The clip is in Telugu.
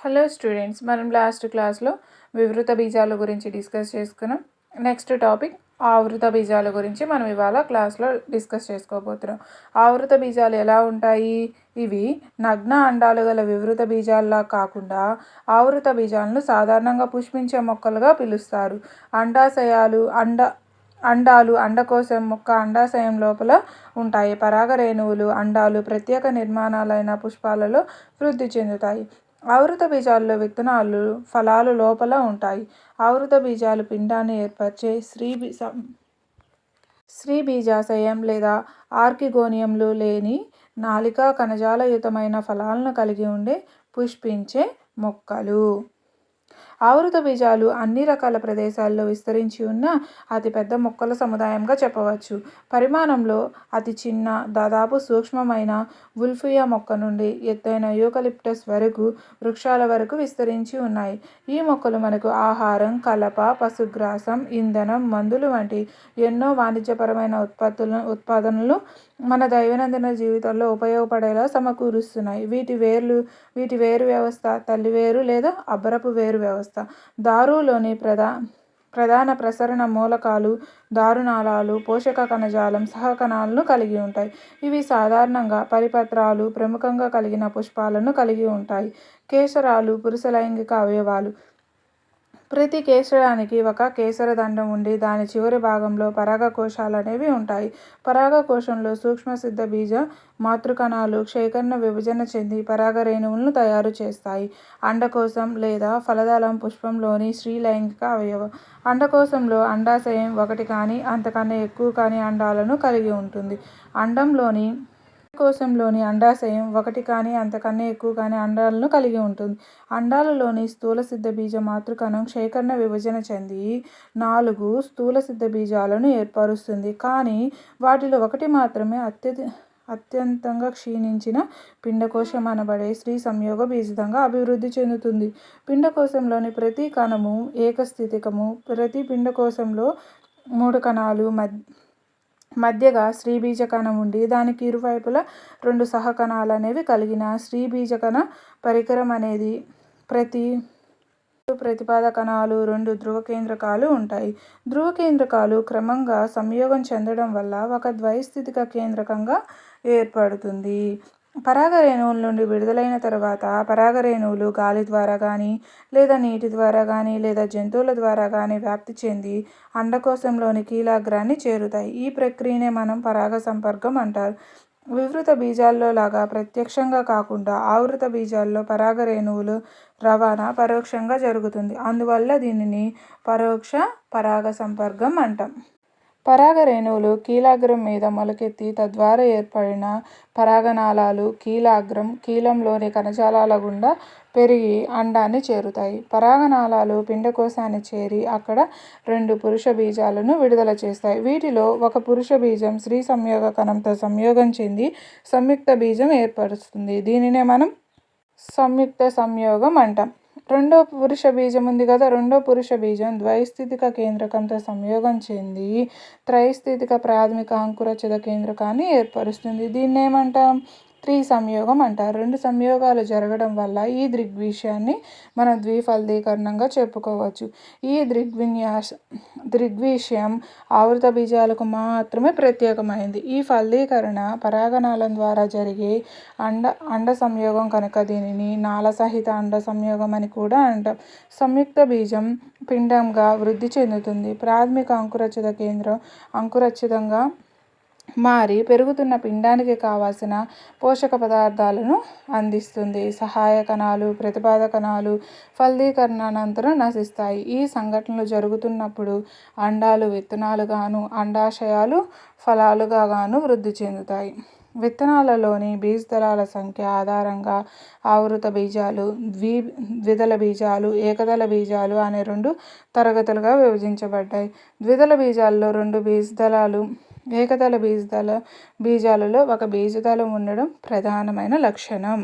హలో స్టూడెంట్స్, మనం లాస్ట్ క్లాస్లో వివృత బీజాల గురించి డిస్కస్ చేసుకున్నాం. నెక్స్ట్ టాపిక్ ఆవృత బీజాల గురించి మనం ఇవాళ క్లాస్లో డిస్కస్ చేసుకోబోతున్నాం. ఆవృత బీజాలు ఎలా ఉంటాయి? ఇవి నగ్న అండాలు గల వివృత బీజాల్లా కాకుండా ఆవృత బీజాలను సాధారణంగా పుష్పించే మొక్కలుగా పిలుస్తారు. అండాలు అండకోశం మొక్క అండాశయం లోపల ఉంటాయి. పరాగ రేణువులు అండాలు ప్రత్యేక నిర్మాణాలైన పుష్పాలలో వృద్ధి చెందుతాయి. ఆవృత బీజాల్లో విత్తనాలు ఫలాలు లోపల ఉంటాయి. ఆవృత బీజాలు పిండాన్ని ఏర్పరిచే స్త్రీ బీజాశయం లేదా ఆర్కిగోనియంలు లేని నాళికా కణజాలయుతమైన ఫలాలను కలిగి ఉండే పుష్పించే మొక్కలు. ఆవృత బీజాలు అన్ని రకాల ప్రదేశాల్లో విస్తరించి ఉన్న అతిపెద్ద మొక్కల సముదాయంగా చెప్పవచ్చు. పరిమాణంలో అతి చిన్న, దాదాపు సూక్ష్మమైన వుల్ఫియా మొక్క నుండి ఎత్తైన యూకలిప్టస్ వరకు వృక్షాల వరకు విస్తరించి ఉన్నాయి. ఈ మొక్కలు మనకు ఆహారం, కలప, పశుగ్రాసం, ఇంధనం, మందులు వంటి ఎన్నో వాణిజ్యపరమైన ఉత్పాదనలు మన దైనందిన జీవితంలో ఉపయోగపడేలా సమకూరుస్తున్నాయి. వీటి వేరు వ్యవస్థ తల్లివేరు లేదా అబ్బరపు వేరు వ్యవస్థ. దారులోని ప్రధాన ప్రసరణ మూలకాలు దారునాళాలు పోషక కణజాలం సహకణాలను కలిగి ఉంటాయి. ఇవి సాధారణంగా పరిపత్రాలు ప్రముఖంగా కలిగిన పుష్పాలను కలిగి ఉంటాయి. కేసరాలు పురుష లైంగిక అవయవాలు. ప్రతి కేసరానికి ఒక కేసరదండం ఉండి దాని చివరి భాగంలో పరాగకోశాలు అనేవి ఉంటాయి. పరాగకోశంలో సూక్ష్మసిద్ధ బీజ మాతృకణాలు క్షేకరణ విభజన చెంది పరాగ రేణువులను తయారు చేస్తాయి. అండకోశం లేదా ఫలదళం పుష్పంలోని స్త్రీ లైంగిక అవయవం. అండకోశంలో అండాశయం ఒకటి కానీ అంతకన్నా ఎక్కువ కానీ అండాలను కలిగి ఉంటుంది. అండకోశంలోని అండాశయం ఒకటి కానీ అంతకన్నా ఎక్కువ కానీ అండాలను కలిగి ఉంటుంది. అండాలలోని స్థూలసిద్ధ బీజ మాతృకణం క్షేకరణ విభజన చెంది 4 స్థూలసిద్ధ బీజాలను ఏర్పరుస్తుంది. కానీ వాటిలో ఒకటి మాత్రమే అత్యంతంగా క్షీణించిన పిండకోశం అనబడే స్త్రీ సంయోగ బీజంగా అభివృద్ధి చెందుతుంది. పిండకోశంలోని ప్రతి కణము ఏకస్థితికము. ప్రతి పిండకోశంలో 3 కణాలు మధ్యగా స్త్రీ బీజకణం ఉండి దానికి ఇరువైపులా 2 సహకణాలు అనేవి కలిగిన స్త్రీ బీజకణ పరికరం అనేది ప్రతి ప్రతిపాద కణాలు 2 ధ్రువ కేంద్రకాలు ఉంటాయి. ధ్రువ కేంద్రకాలు క్రమంగా సంయోగం చెందడం వల్ల ఒక ద్వైస్థితిక కేంద్రకంగా ఏర్పడుతుంది. పరాగ రేణువుల నుండి విడుదలైన తర్వాత పరాగ రేణువులు గాలి ద్వారా కానీ లేదా నీటి ద్వారా కానీ లేదా జంతువుల ద్వారా కానీ వ్యాప్తి చెంది అండకోశంలోని కీలాగ్రాన్ని చేరుతాయి. ఈ ప్రక్రియనే మనం పరాగ సంపర్కం అంటారు. వివృత బీజాల్లో లాగా ప్రత్యక్షంగా కాకుండా ఆవృత బీజాల్లో పరాగ రేణువులు రవాణా పరోక్షంగా జరుగుతుంది. అందువల్ల దీనిని పరోక్ష పరాగ సంపర్కం అంటాం. పరాగ రేణువులు కీలాగ్రం మీద మొలకెత్తి తద్వారా ఏర్పడిన పరాగనాళాలు కీలంలోని కణజాలాల గుండా పెరిగి అండాన్ని చేరుతాయి. పరాగనాళాలు పిండకోశాన్ని చేరి అక్కడ 2 పురుష బీజాలను విడుదల చేస్తాయి. వీటిలో ఒక పురుష బీజం స్త్రీ సంయోగ కణంతో సంయోగం చెంది సంయుక్త బీజం ఏర్పరుస్తుంది. దీనినే మనం సంయుక్త సంయోగం అంటాం. రెండో పురుష బీజం ఉంది కదా, రెండో పురుష బీజం ద్వైస్థితిక కేంద్రకంతో సంయోగం చెంది త్రైస్థితిక ప్రాథమిక అంకురచ్ఛిద కేంద్రకాన్ని ఏర్పరుస్తుంది. దీన్ని ఏమంటాం? త్రిసంయోగం అంటారు. 2 సంయోగాలు జరగడం వల్ల ఈ దృగ్విషయాన్ని మనం ద్విఫలదీకరణంగా చెప్పుకోవచ్చు. ఈ దృగ్విషయం ఆవృత బీజాలకు మాత్రమే ప్రత్యేకమైంది. ఈ ఫలదీకరణ పరాగనాళం ద్వారా జరిగే అండ సంయోగం కనుక దీనిని నాళసహిత అండ సంయోగం అని కూడా అంటాం. సంయుక్త బీజం పిండంగా వృద్ధి చెందుతుంది. ప్రాథమిక అంకురచ్ఛిద కేంద్రం అంకురచ్ఛిదంగా మారి పెరుగుతున్న పిండానికి కావలసిన పోషక పదార్థాలను అందిస్తుంది. సహాయ కణాలు ప్రతిపాద కణాలు ఫలదీకరణానంతరం నశిస్తాయి. ఈ సంఘటనలు జరుగుతున్నప్పుడు అండాలు విత్తనాలుగాను అండాశయాలు ఫలాలుగాను వృద్ధి చెందుతాయి. విత్తనాలలోని బీజదళాల సంఖ్య ఆధారంగా ఆవృత బీజాలు ద్విదళ బీజాలు ఏకదళ బీజాలు అనే 2 తరగతులుగా విభజించబడ్డాయి. ద్విదళ బీజాల్లో 2 బీజదళాలు ఏకదళ బీజాలలో ఒక బీజదళం ఉండడం ప్రధానమైన లక్షణం.